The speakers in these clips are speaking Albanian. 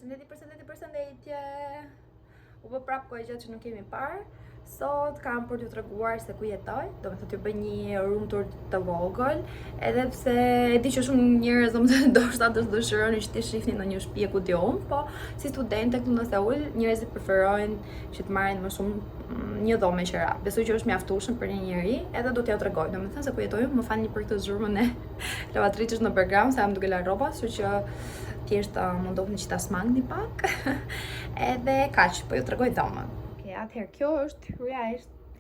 Përshëndetje. U bë prapë kohë gjatë që nuk kemi parë. Sot kam për t'ju treguar se ku jetoj. Do me thë t'ju bëj një room tour të vogël. Edhe pse e di që shumë njerëz ndoshta të dëshironi që t'i shihni në një shtëpi ku diun, po si studente këtu në Seul, njerëzit preferojnë që të marrin më shumë një dhomë qera. Besoj që është mjaftueshëm për një njeri, edhe do t'ja tregoj. Domethënë se ku jetoj, më falni për këtë zhurmën e lavatriçës në background, se jam duke la rroba, kështu që thjesht mundohni që ta smangni pak. Edhe kaq, po ju tregoj dhomën. Okej, atëherë kjo është hyrja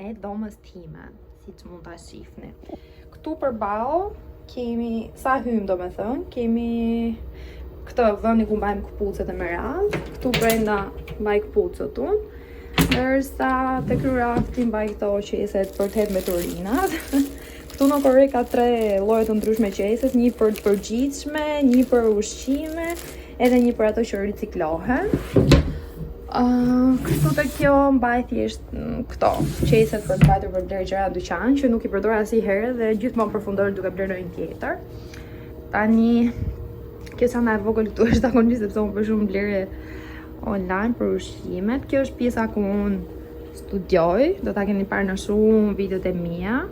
e dhomës time, siç mund ta shihni. Këtu përballë kemi sa hym domethënë, kemi këtë vendi ku mbajmë këpucët e merat, këtu brenda mbaj këpucët unë. Ndërsa te ky rafti mbaj këto qeset për të hedhur me turinat. Këtu në Kore ka 3 lloje të ndryshme qeses, një për të përgjithshme, një për ushqime, edhe një për ato që riciklohen. Këtu te kjo mbaj thjesht këto qeset për të mbajtur për blerë gjëra në dyqan, që nuk i përdor asnjëherë dhe gjithmonë përfundon duke blerë ndonjë tjetër. Tani kjo sana e vogël këtu është zakonisht sepse unë bëj shumë blerje online për ushqimet. Kjo është pjesa ku unë studioj, do ta keni parë në shumë videot e mia.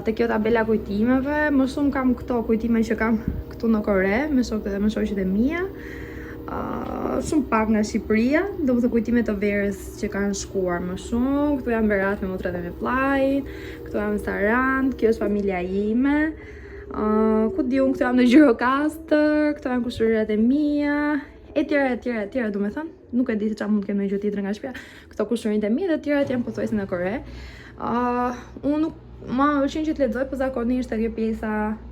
Te kjo tabela kujtimeve, më shumë kam këto kujtime që kam këtu në Kore, me shokët dhe me shoqet e mia. Shumë pak nga Shqipëria, do të kujtime të verës që kanë shkuar më shumë. Këtu jam Berat me motrat e me Flajin, këtu jam Sarand, kjo është familja ime. Ku diun, këtu jam në Gjirokastër, këtu janë kushërirat e mia. E tjera, do me thënë, nuk e di se çfarë mund të kemë në gjë tjetër nga shtëpia. Këto kushërinë e mia dhe tjerat janë pothuajse në Kore. Unë nuk më pëlqen që të lexoj, po zakonisht te kjo pjesa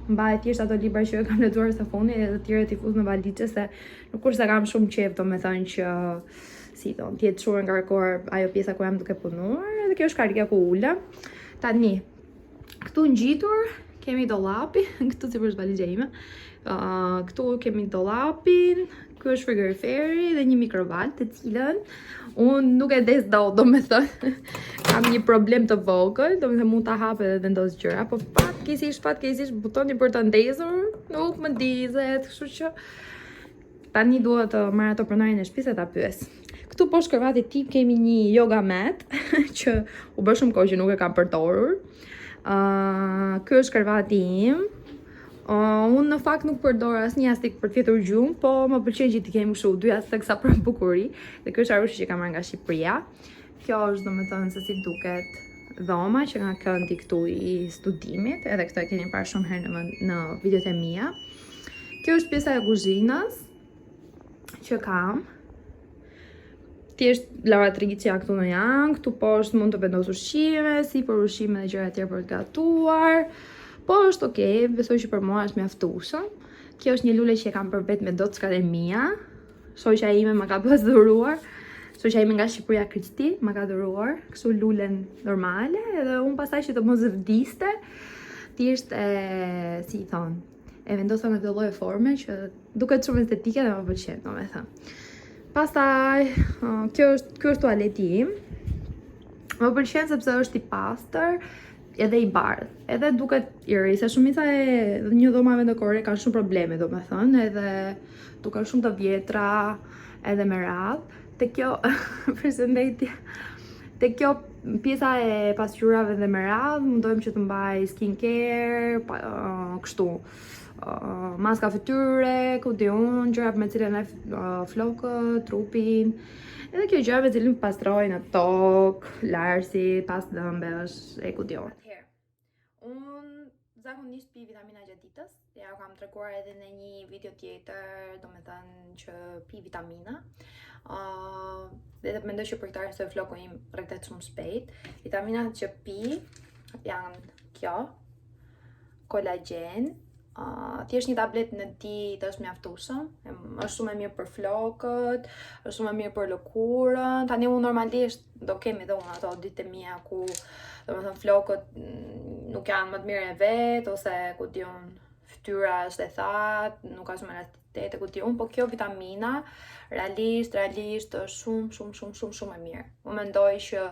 mbaj thjesht ato libra që kam lexuar së fundi dhe të tjerët i fuz në valixhe se nuk është se kam shumë qejf, domethënë që si don, të jetë shumë ngarkuar ajo pjesa ku jam duke punuar, dhe kjo është karrika ku ulem. Tani, këtu ngjitur kemi dollapi, këtu sipër është valixha ime. Këtu kemi dollapin, ky është frigoriferi dhe një mikrovalë, të cilën unë nuk e des dot, domethënë. Kam një problem të vogël, domethënë mund ta hap edhe vendos gjëra, po fatkeqësisht butoni për ta ndezur nuk më ndizet, kështu që tani duhet të marr ato pronarin e shtëpisë ta pyes. Këtu poshtë krevatit tim kemi një yoga mat që u bë shumë kohë që nuk e kam përdorur. Ky është krevati im. Unë në fakt nuk përdor asnjë astik për të fjetur gjumë, po më pëlqen që t'i kemi kështu dy astek sa për bukuri. Dhe kjo është arushi që kam marrë nga Shqipëria. Kjo është domethënë se si duket dhoma që nga këndi këtu i studimit, edhe këto e keni parë shumë herë në videot e mia. Kjo është pjesa e kuzhinës që kam. Thjesht lavatriçja këtu në janë, këtu poshtë mund të vendos ushqime, si për ushqime dhe gjëra tjera për të gatuar. Po është okay, besoj që për mua është mjaftueshëm. Kjo është një lule që e kam për vetë me dockat e mia. Shoqja ime më ka dhuruar. Shoqja ime nga Shqipëria Krishti më ka dhuruar kështu lulen normale, edhe unë pastaj që të mos vdiste, thjesht si i thon, e vendosa në këtë lloj forme që duket shumë estetike dhe më pëlqen, domethënë. Pastaj, kjo është tualeti im. Më pëlqen sepse është i pastër, edhe i bardh, edhe duket i ri, se shumica e një dhomave në Kore kanë shumë probleme, domethënë, edhe duken shumë të vjetra, edhe me radhë. Te kjo, përshëndetje. Te kjo pjesa e pasqyrave dhe me radhë, mundohem që të mbaj skincare, kështu, maska fytyre, ku diun, gjëra me cilën e flokët, trupin. Edhe kjo gjëra me cilën pastroj në tokë, larsi, pas dëmbesh, e ku diun. Unë zakonisht pi vitamina gjatë ditës, ja kam treguar edhe në një video tjetër, domethënë që pi vitamina. Dhe mendoj që për këtë arsye floku im rregtet shumë shpejt. Vitaminat që pi janë kjo, kolagjen, thjesht një tablet në ditë është mjaftueshëm, është shumë e mirë për flokët, është shumë e mirë për lëkurën. Tani unë normalisht do kemi edhe unë ato ditët e mia ku domethënë flokët nuk janë më të mirë e vet, ose ku diun fytyra është e thatë, nuk ka shumë elasticitet, ku diun, po kjo vitamina realisht është shumë e mirë. Unë mendoj që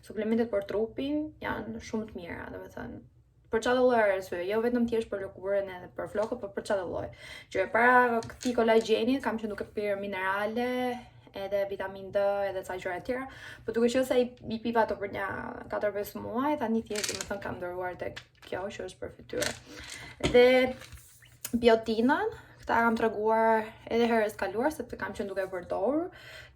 suplementet për trupin janë shumë të mira, domethënë për çfarë lloj arsye, jo vetëm thjesht për lëkurën edhe për flokët, por për çfarë lloj. Që para këtij kolagjenit kam që duke pirë minerale, edhe vitamin D edhe ca gjëra tjera, por duke qenë se i piva ato për një 4-5 muaj, tani thjesht domethënë kam ndëruar tek kjo që është për fytyrë. Dhe biotinën, këta kam treguar edhe herës kaluar sepse kam qenë duke përdorur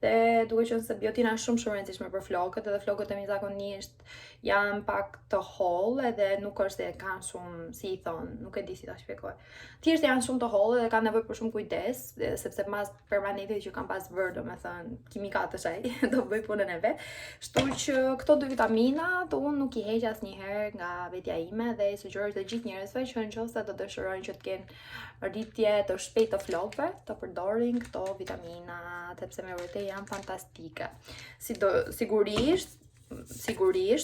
dhe duke qenë se biotina është shumë e rëndësishme për flokët, edhe flokët e mi zakonisht janë pak të hollë edhe nuk është se kanë shumë, si i thonë, nuk e di si ta shpjegoj. Thjesht janë shumë të hollë dhe kanë nevojë për shumë kujdes, sepse mas permanentit që kanë pas vërë, domethënë kimikat të saj, do bëj punën e vet. Kështu që këto dy vitaminat unë nuk i heq asnjëherë nga vetja ime dhe i sugjeroj të gjithë njerëzve që nëse do dëshirojnë që të kenë rritje të shpejtë të flokëve, të përdorin këto vitaminat, sepse me vërtet janë fantastike. Sigurisht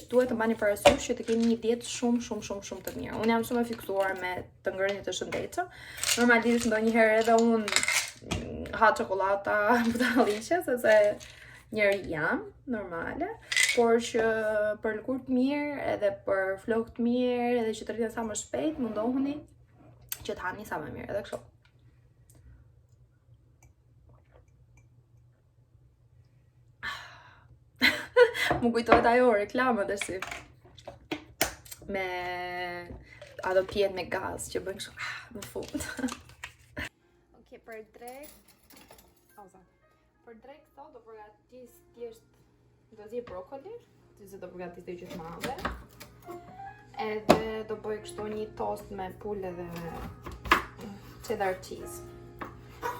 duhet të mbani parasysh që të keni një dietë shumë të mirë. Unë jam shumë e fiksuar me të ngrënit të shëndetshëm. Normalisht ndonjëherë edhe unë ha çokolata butalliqe sepse njëri jam normale, por që për lëkurë të mirë edhe për flokë të mirë edhe që të rriten sa më shpejt, mundohuni që të hani sa më mirë edhe kështu. Më kujtohet ajo reklama dhe si me ato pjetë me gaz që bëjnë kështu në fund. Ok, për drek këto do përgatis thjesht do zi brokoli, që do përgatis të gjithmave. Edhe do bëj kështu një tost me pule dhe me cheddar cheese.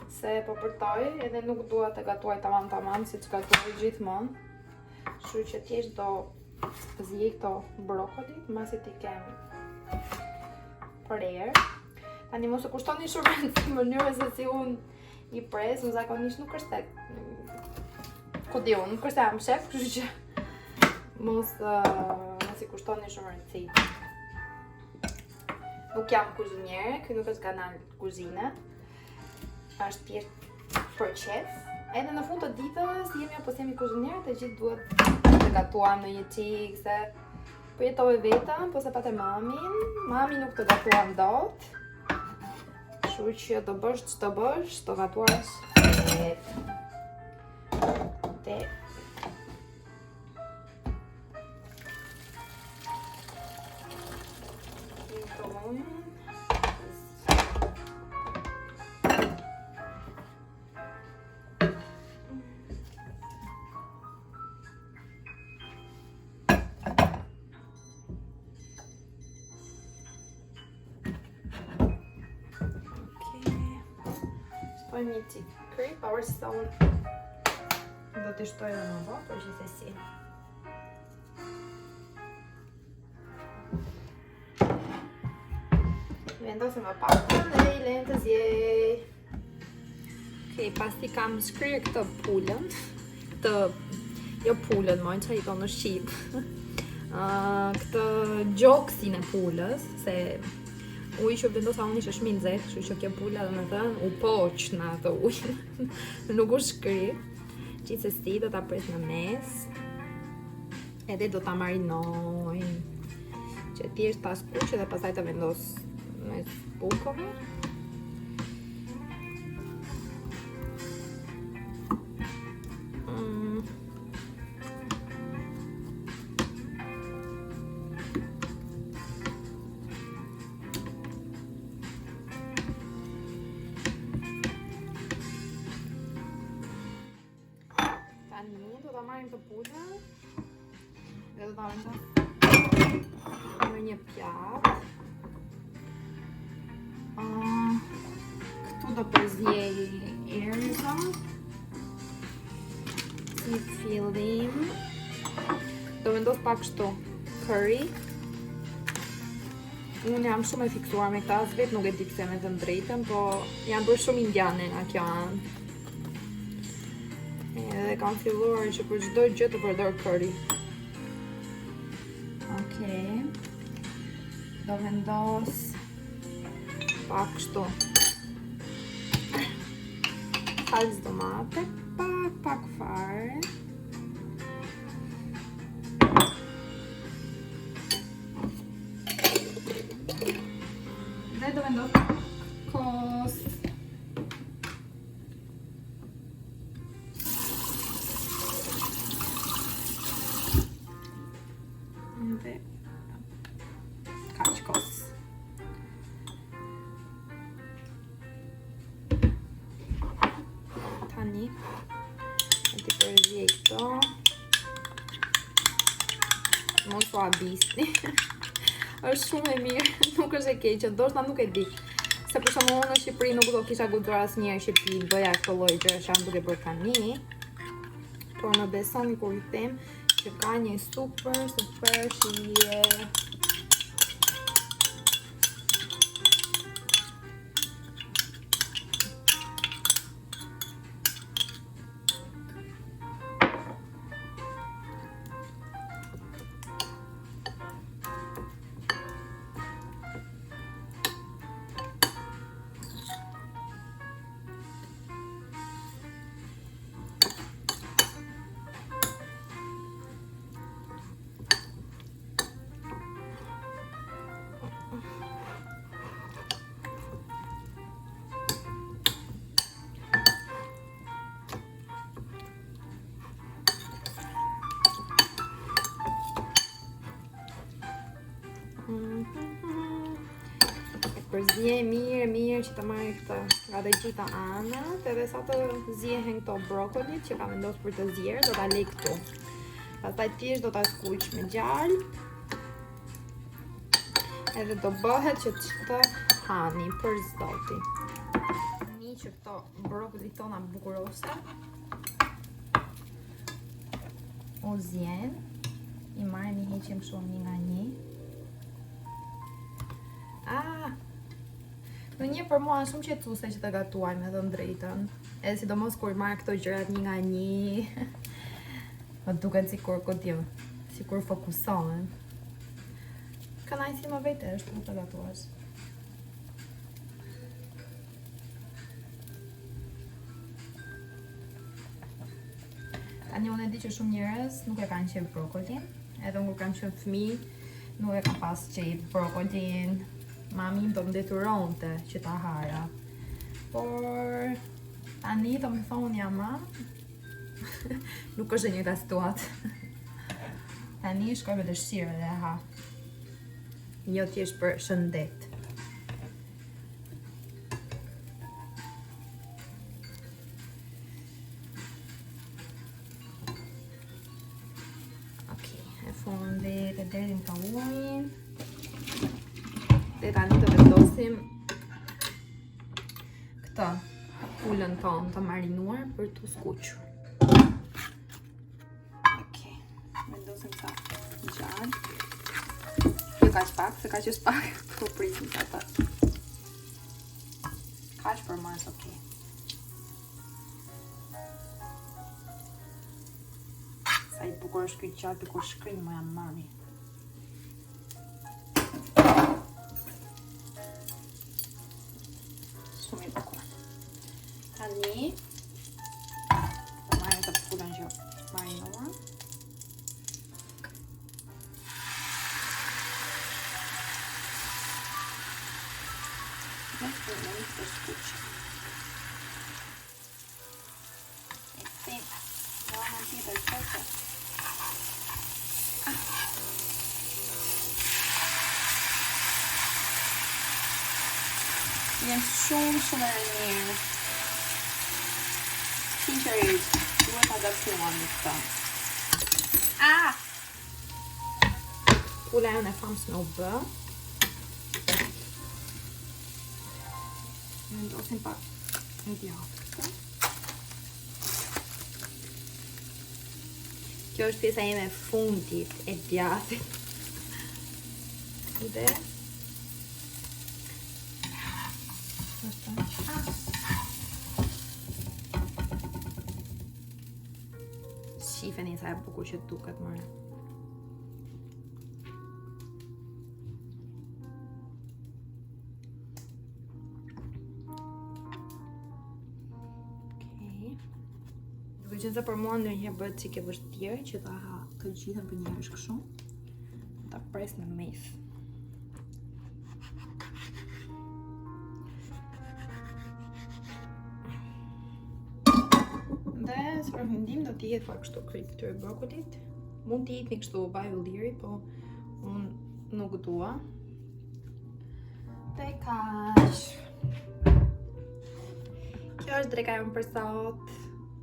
Se po përtoj edhe nuk dua të gatuaj tamam si që gatuaj gjithmonë. Kështu që thjesht do zgjej këto brokolit, masi t'i kem për erë. Tani mos e kushtoni shumë në mënyrë se si unë i pres, unë zakonisht nuk është ku di unë, nuk është jam shef, kështu që mos i kushtoni shumë rëndësi. Nuk jam kuzhiniere, ky nuk është kanal kuzhine, është thjesht për qef. Edhe në fund të ditës jemi apo jemi kuzhiniere, të gjithë duhet të gatuam në një çik se po jetoj vetëm, po se patë mamin. Mami nuk të gatuam dot. Kështu që do bësh ç'do bësh, do gatuash vetë. Një qik kryp, pavarë se sa unë do t'i shtoj dhe më vonë, për gjithsesi. Vendosim më pak dhe i lejmë të zjej. Ok, pasti kam shkryer këtë pulën, jo pulën, mojnë që i tonë në Shqip. Këtë gjoksin e pulës, se uji që vendosa unë ishte shumë i nxehtë, kështu që kjo pula domethënë u poq në atë ujë. Nuk u shkri. Gjithsesi do ta pres në mes. Edhe do ta marinoj. Që thjesht ta skuq dhe pastaj të vendos me bukove. Do ta marrim të pulën dhe do ta vendos në një pjatë. Këtu do përzjej erëza. Si fillim do vendos pak kështu curry. Unë jam shumë e fiksuar me këta, vetë nuk e di pse me të drejtën, po jam bërë shumë indiane nga kjo anë. Edhe kam filluar që për çdo gjë të përdor curry. Okej. Do vendos pak kështu salcë tomate, pak fare. vendos kos. Dhe kaq kos. Tani e ti përzje këto. Mos po abisni. Është shumë e mirë, nuk është e keqe, ndoshta nuk e di. Se për shembull në Shqipëri nuk do kisha guxuar asnjëherë që ti bëja këtë lloj gjëra që jam duke bërë tani. Por më besoni kur i them që ka një super shije. Përzje mirë që të marrë këtë nga të gjitha anët, edhe sa të zjehen këto brokolit që ka vendosur për të zjerë, do ta lej këtu. Pastaj thjesht do ta skuq me gjallë. Edhe do bëhet që të hani për zoti. Tani që këto brokolit tona bukurose u zjen, i marrim i heqim shumë një nga një. Në një për mua është shumë qetësuese që të gatuaj me të drejtën. Edhe sidomos kur marr këto gjërat një nga një. Më duken sikur fokusohen. Kënaqësi më vetë është të gatuash. Tani unë e di që shumë njerëz nuk e kanë qejf brokolin, edhe kur kam qenë fëmijë nuk e kam pas qejf brokolin. Mami do më detyronte që ta hara. Por tani do më thonë ja mam nuk është e njëjta situatë. Tani shkoj me dëshirë dhe ha. Jo thjesht për shëndet. Okej, e fundit e derin ka ujin. Dhe tani të vendosim këtë pulën tonë të marinuar për të skuqur. Okej, vendosim sa gjallë. Jo kaq pak, se kaq është pak, po prisim sa të. Kaq për mas, okej. Sa i bukur është ky qapi kur shkrim më jam mami. Tani marrim të pulën që marinuar. Dhe fillojmë të skuqim. E them, në tjetër qëtë. Jem shumë e mirë. Sinqerisht, duhet ta gatuam me këtë. Pula jone famës me u bë. Vendosim pak e djathtë këtë. Kjo është pjesa ime e fundit e djathtit. Dhe shifeni sa e bukur që duket mëre. Okej. Duke qenë se për mua ndonjëherë bëhet çike vështirë që ta ha të gjithën për një herë kështu. Ta pres në mes. së përfundim do t'i jetë pak kështu kryp këtyre brokolit. Mund t'i jitni kështu bajulliri, po unë nuk dua. Dhe kaq. Kjo është dreka jonë për sot.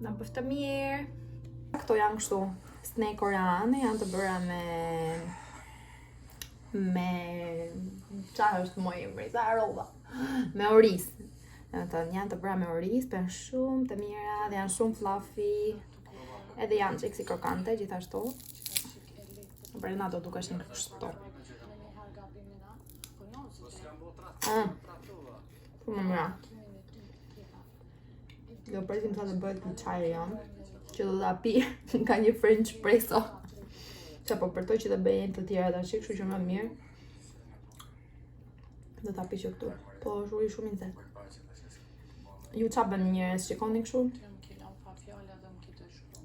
Na bëf të mirë. Këto janë kështu snack koreane, janë të bëra me çfarë është më emri, sa rroba. Me oriz. Janë të bëra me oriz, për shumë të mira, dhe janë shumë fluffy. Edhe janë çiksi krokante gjithashtu. Brenda do dukeshin kështu. Shumë mira. Do presim sa të bëhet një çaj janë, që do ta pi nga një French espresso. Po për to që të bëjnë të tjera tash, kështu që më mirë. Do ta pi që këtu. Po është ujë shumë i nxehtë. Ju qa bën njerëz, shikoni kështu?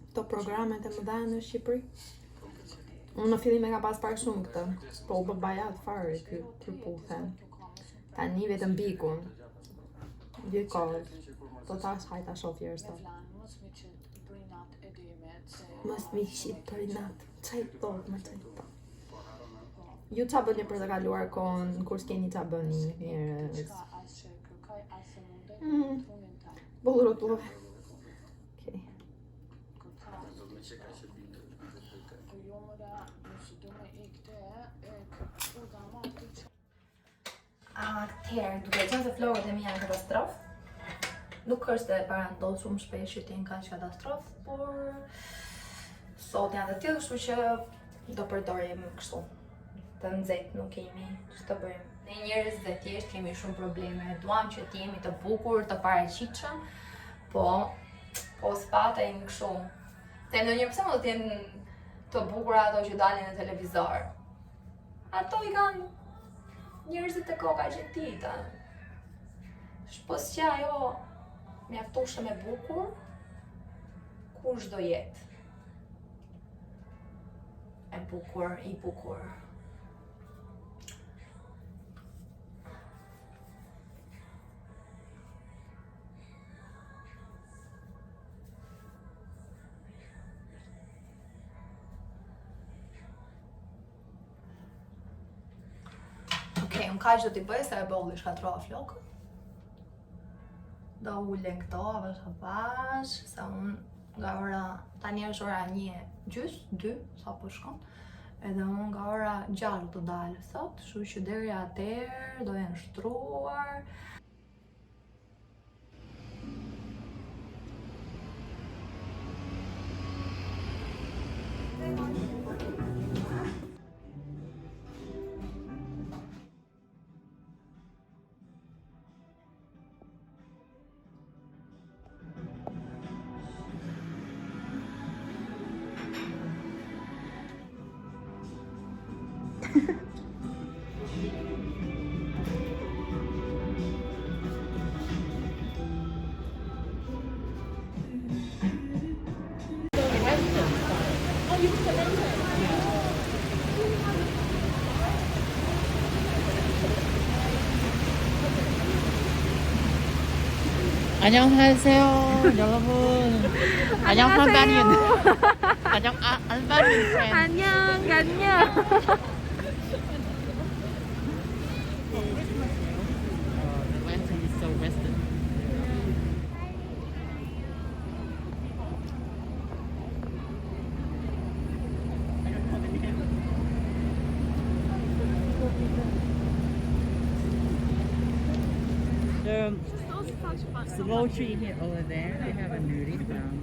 Këto programet e mëdha në Shqipëri. Unë në fillim e ka pas pak shumë këtë, po u bë bajat fare ky truputhen. Tani vetëm bikun. Vjen kohë. Po tash hajta shoh thjesht. Mos mi shit për natë. Çaj thot, më çaj thot. Ju qa bëni për të kaluar kohën, kur s'keni qa bëni njerëz? Bolë rrotullove. Okej. Atëherë, duke qenë se florët e mia janë katastrofë, nuk është e parandodhur shumë shpesh që t'jenë kaq katastrofë, por sot janë të tillë, kështu që do përdorim kështu. Të nxehtë nuk kemi ç'të bëjmë. Ne njerëz dhe thjesht kemi shumë probleme. Duam që të jemi të bukur, të paraqitshëm, po s'pata jemi kështu. Se ndonjëherë pse mund të jenë të bukura ato që dalin në televizor? Ato i kanë njerëzit e koka që tita. Shpos që ajo mjaftoshëm e bukur, kush do jetë? E bukur, i bukur. Okej, unë kaq do t'i bëj se e bolli shkatrova flokët. Do ulen këto, avash, se unë nga ora, tani është ora 1:30, 2, sa po shkon. Edhe unë nga ora 6 do dalë sot, kështu që deri atëherë do jenë shtruar. 안녕하세요, 여러분. 안녕, 한반인. 안녕, 한반인 friend. 안녕, 안녕. The weather is so western. The small tree here over there, they have a nudie farm.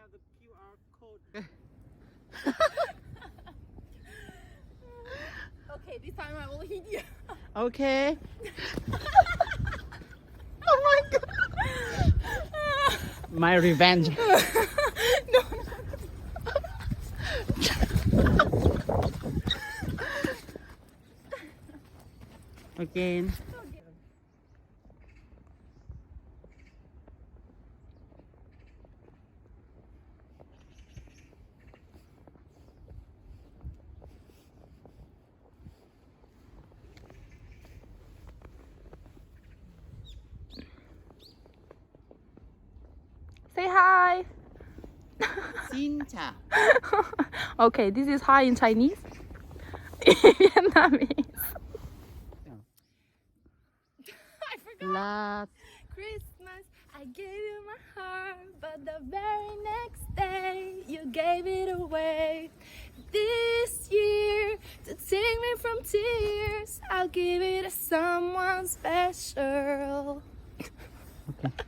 have the QR code. Okay, this time I will hit you. Okay. Oh my god. My revenge. No. Again. Say hi. Xin chào. Okay, this is hi in Chinese. In Vietnamese. I forgot. Last. Christmas, I gave you my heart, but the very next day you gave it away. This year, to take me from tears, I'll give it to someone special. Okay.